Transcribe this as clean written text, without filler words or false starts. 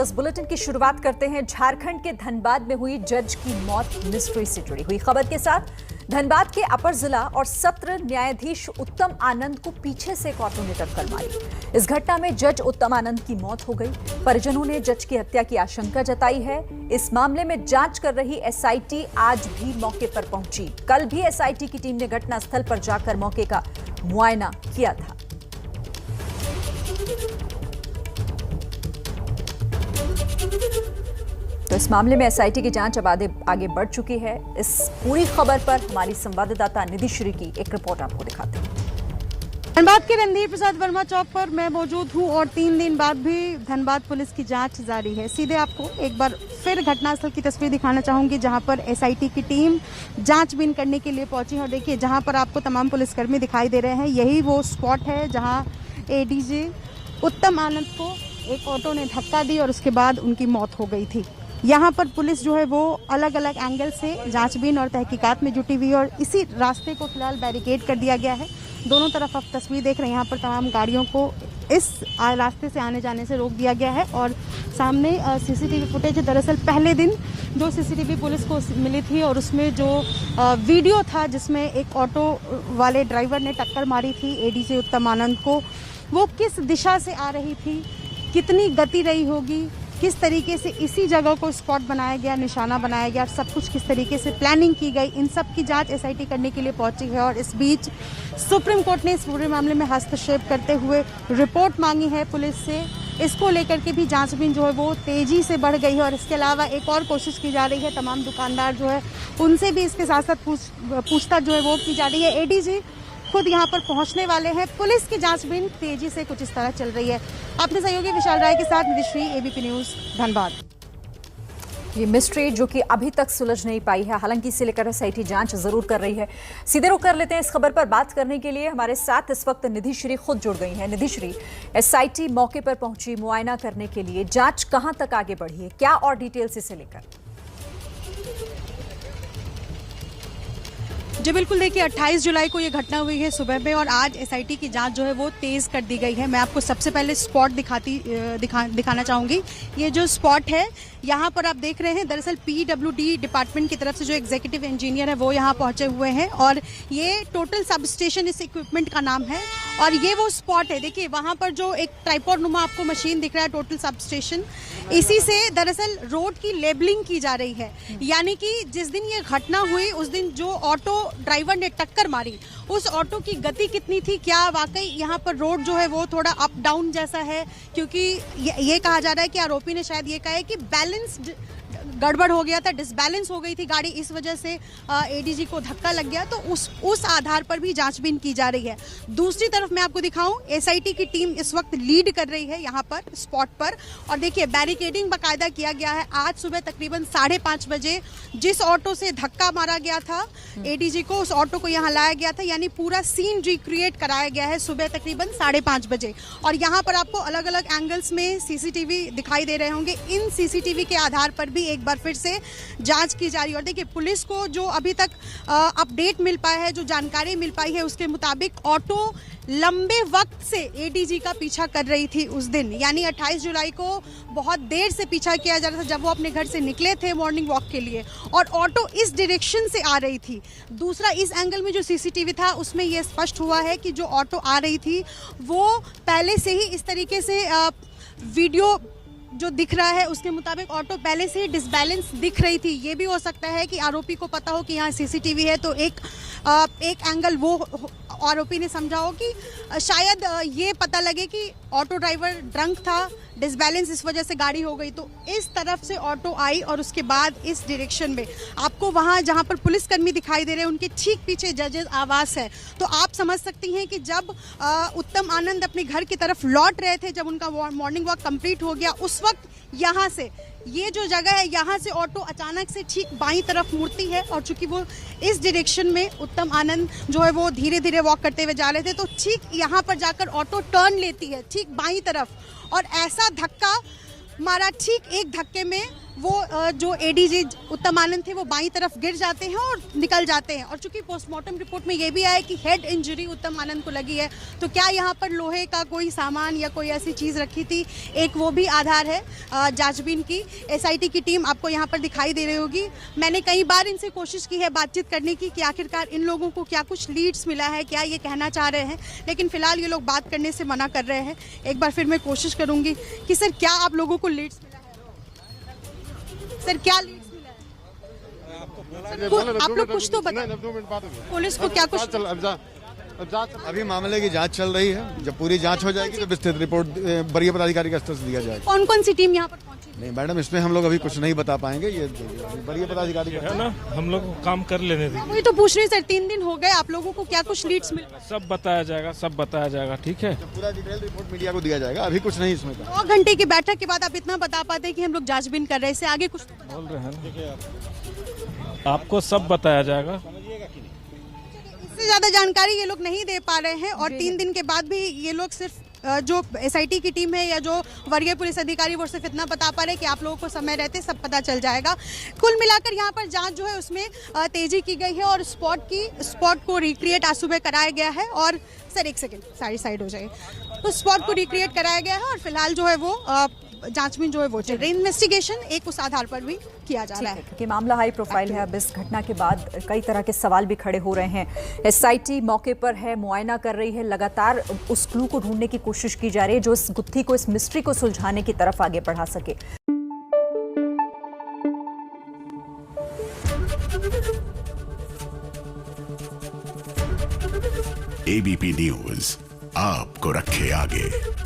इस बुलेटिन की शुरुआत करते हैं झारखंड के धनबाद में हुई जज की मौत मिस्ट्री से जुड़ी हुई खबर के साथ। धनबाद के अपर जिला और सत्र न्यायाधीश उत्तम आनंद को पीछे से एक ऑटो ने टक्कर मारी। इस घटना में जज उत्तम आनंद की मौत हो गई। परिजनों ने जज की हत्या की आशंका जताई है। इस मामले में जांच कर रही एसआईटी आज भी मौके पर पहुंची। कल भी एसआईटी की टीम ने घटनास्थल पर जाकर मौके का मुआयना किया था। तो इस मामले में एसआईटी की जांच अब आगे बढ़ चुकी है। इस पूरी खबर पर हमारी संवाददाता निधि श्री की एक रिपोर्ट आपको दिखाते हैं। धनबाद के रणधीर प्रसाद वर्मा चौक पर मैं मौजूद हूं और 3 दिन बाद भी धनबाद पुलिस की जांच जारी है। सीधे आपको एक बार फिर घटनास्थल की तस्वीर दिखाना चाहूंगी, जहां पर एसआईटी की टीम जांचबीन करने के लिए पहुंची है। और देखिए, जहां पर आपको तमाम पुलिसकर्मी दिखाई दे रहे हैं, यही वो स्पॉट है जहां एडीजी उत्तम आनंद को एक ऑटो ने धक्का दी और उसके बाद उनकी मौत हो गई थी। यहाँ पर पुलिस जो है वो अलग अलग एंगल से जांचबीन और तहकीकात में जुटी हुई है और इसी रास्ते को फिलहाल बैरिकेड कर दिया गया है। दोनों तरफ आप तस्वीर देख रहे हैं, यहाँ पर तमाम गाड़ियों को इस रास्ते से आने जाने से रोक दिया गया है। और सामने सीसीटीवी फुटेज है। दरअसल पहले दिन जो सीसीटीवी पुलिस को मिली थी और उसमें जो वीडियो था जिसमें एक ऑटो वाले ड्राइवर ने टक्कर मारी थी एडीजी उत्तम आनंद को, वो किस दिशा से आ रही थी, कितनी गति रही होगी, किस तरीके से इसी जगह को स्पॉट बनाया गया, निशाना बनाया गया, सब कुछ किस तरीके से प्लानिंग की गई, इन सब की जांच एसआईटी करने के लिए पहुंची है। और इस बीच सुप्रीम कोर्ट ने इस पूरे मामले में हस्तक्षेप करते हुए रिपोर्ट मांगी है पुलिस से। इसको लेकर के भी जांचबीन जो है वो तेजी से बढ़ गई है। और इसके अलावा एक और कोशिश की जा रही है, तमाम दुकानदार जो है उनसे भी इसके साथ साथ पूछताछ जो है वो की जा रही है। एडीजी खुद यहाँ पर पहुंचने वाले हैं। पुलिस की जांचबीन तेजी से कुछ इस तरह चल रही है। अपने सहयोगी विशाल राय के साथ निधि श्री, एबीपी न्यूज, धनबाद। ये मिस्ट्री जो कि अभी तक सुलझ नहीं पाई है, हालांकि इसे लेकर एसआईटी जांच जरूर कर रही है। सीधे रुक कर लेते हैं इस खबर पर बात करने के लिए। हमारे साथ इस वक्त निधि श्री खुद जुड़ गई हैं। निधि श्री, एसआईटी मौके पर पहुंची मुआयना करने के लिए, जांच कहां तक आगे बढ़ी है, क्या और डिटेल्स इसे लेकर? जी बिल्कुल, देखिए 28 जुलाई को ये घटना हुई है सुबह में और आज एसआईटी की जांच जो है वो तेज़ कर दी गई है। मैं आपको सबसे पहले स्पॉट दिखाना चाहूँगी। ये जो स्पॉट है यहाँ पर आप देख रहे हैं, दरअसल पीडब्ल्यूडी डिपार्टमेंट की तरफ से जो एग्जीक्यूटिव इंजीनियर है वो यहाँ पहुँचे हुए हैं और ये टोटल सब स्टेशन इस इक्विपमेंट का नाम है। और ये वो स्पॉट है, देखिए वहाँ पर जो एक ट्राइपॉड नुमा आपको मशीन दिख रहा है, टोटल सब स्टेशन, इसी से दरअसल रोड की लेबलिंग की जा रही है। यानी कि जिस दिन ये घटना हुई उस दिन जो ऑटो ड्राइवर ने टक्कर मारी, उस ऑटो की गति कितनी थी, क्या वाकई यहाँ पर रोड जो है वो थोड़ा अप डाउन जैसा है, क्योंकि ये कहा जा रहा है कि आरोपी ने शायद ये कहा है कि बैलेंस्ड गड़बड़ हो गया था, डिसबैलेंस हो गई थी गाड़ी, इस वजह से एडीजी को धक्का लग गया। तो उस आधार पर भी जांचबीन की जा रही है। दूसरी तरफ मैं आपको दिखाऊं, एसआईटी की टीम इस वक्त लीड कर रही है यहाँ पर स्पॉट पर। और देखिए बैरिकेडिंग बाकायदा किया गया है। आज सुबह तकरीबन 5:30 बजे जिस ऑटो से धक्का मारा गया था एडीजी को, उस ऑटो को यहाँ लाया गया था, यानी पूरा सीन रिक्रिएट कराया गया है सुबह तकरीबन 5:30 बजे। और यहाँ पर आपको अलग अलग एंगल्स में सीसीटीवी दिखाई दे रहे होंगे। इन सीसीटीवी के आधार पर भी एक बार फिर से जांच की जा रही है। और देखिए पुलिस को जो अभी तक अपडेट मिल पाया है, जो जानकारी मिल पाई है, उसके मुताबिक ऑटो लंबे वक्त से एडीजी का पीछा कर रही थी उस दिन, यानी 28 जुलाई को बहुत देर से पीछा किया जा रहा था जब वो अपने घर से निकले थे मॉर्निंग वॉक के लिए और ऑटो इस डायरेक्शन से आ रही थी। दूसरा, इस एंगल में जो सीसीटीवी था उसमें ये स्पष्ट हुआ है कि जो ऑटो आ रही थी वो पहले से ही इस तरीके से वीडियो जो दिख रहा है उसके मुताबिक ऑटो पहले से ही डिसबैलेंस दिख रही थी। ये भी हो सकता है कि आरोपी को पता हो कि यहाँ सीसीटीवी है, तो एक एंगल वो आरोपी ने समझा हो कि शायद ये पता लगे कि ऑटो ड्राइवर ड्रंक था, डिसबैलेंस इस वजह से गाड़ी हो गई। तो इस तरफ से ऑटो आई और उसके बाद इस डायरेक्शन में आपको वहाँ जहाँ पर पुलिसकर्मी दिखाई दे रहे हैं उनके ठीक पीछे जजेस आवास है। तो आप समझ सकती हैं कि जब उत्तम आनंद अपने घर की तरफ लौट रहे थे, जब उनका मॉर्निंग वॉक कंप्लीट हो गया, उस वक्त यहाँ से ये जो जगह है यहाँ से ऑटो अचानक से ठीक बाईं तरफ मुड़ती है। और चूंकि वो इस डायरेक्शन में उत्तम आनंद जो है वो धीरे धीरे वॉक करते हुए जा रहे थे, तो ठीक यहाँ पर जाकर ऑटो टर्न लेती है ठीक बाईं तरफ और ऐसा धक्का मारा, ठीक एक धक्के में वो जो एडीजी उत्तम आनंद थे वो बाईं तरफ गिर जाते हैं और निकल जाते हैं। और चूंकि पोस्टमार्टम रिपोर्ट में ये भी आया कि हेड इंजरी उत्तम आनंद को लगी है, तो क्या यहाँ पर लोहे का कोई सामान या कोई ऐसी चीज़ रखी थी, एक वो भी आधार है जांचबीन की। एसआईटी की टीम आपको यहाँ पर दिखाई दे रही होगी। मैंने कई बार इनसे कोशिश की है बातचीत करने की कि आखिरकार इन लोगों को क्या कुछ लीड्स मिला है, क्या ये कहना चाह रहे हैं, लेकिन फिलहाल ये लोग बात करने से मना कर रहे हैं। एक बार फिर मैं कोशिश करूँगी कि सर क्या आप लोगों को लीड्स मिला है? सर क्या लीड्स मिला है? आप लोग कुछ तो बताएं, पुलिस को क्या कुछ। अभी मामले की जांच चल रही है, जब पूरी जांच हो जाएगी तो विस्तृत रिपोर्ट वरीय पदाधिकारी के स्तर से दिया जाएगा। कौन कौन सी टीम यहाँ पर पहुंची? नहीं मैडम, इसमें हम लोग अभी कुछ नहीं बता पाएंगे, ये वरीय पदाधिकारी है ना, हम लोग को काम कर लेने दीजिए। वही तो पूछ रही सर, 3 दिन हो गए, आप लोगों को क्या कुछ लीड्स मिल? सब बताया जाएगा, सब बताया जाएगा, ठीक है। पूरा डिटेल रिपोर्ट मीडिया को दिया जाएगा, अभी कुछ नहीं इसमें। 9 घंटे की बैठक के बाद आप इतना बता पाते हैं कि हम लोग जांचबीन कर रहे हैं, इससे आगे कुछ तो बोल रहे हैं ना, आपको सब बताया जाएगा। इससे ज्यादा जानकारी ये लोग नहीं दे पा रहे हैं। और 3 दिन के बाद भी ये लोग सिर्फ जो एसआईटी की टीम है या जो वरीय पुलिस अधिकारी वो सिर्फ इतना बता पा रहे हैं कि आप लोगों को समय रहते सब पता चल जाएगा। कुल मिलाकर यहाँ पर जांच जो है उसमें तेजी की गई है और स्पॉट को रिक्रिएट आज सुबह कराया गया है। और सर एक सेकेंड, सारी साइड हो जाए, तो स्पॉट को रिक्रिएट कराया गया है और फिलहाल जो है वो जांचबीन जो है वो चल रही है। इन्वेस्टिगेशन एक उस आधार पर भी किया जा रहा है क्योंकि मामला हाई प्रोफाइल है। अब इस घटना के बाद कई तरह के सवाल भी खड़े हो रहे हैं। एसआईटी मौके पर है, मुआयना कर रही है, लगातार उस क्लू को ढूंढने की कोशिश की जा रही है जो इस गुत्थी को, इस मिस्ट्री को सुलझाने की तरफ आगे बढ़ा सके। एबीपी न्यूज आपको रखे आगे।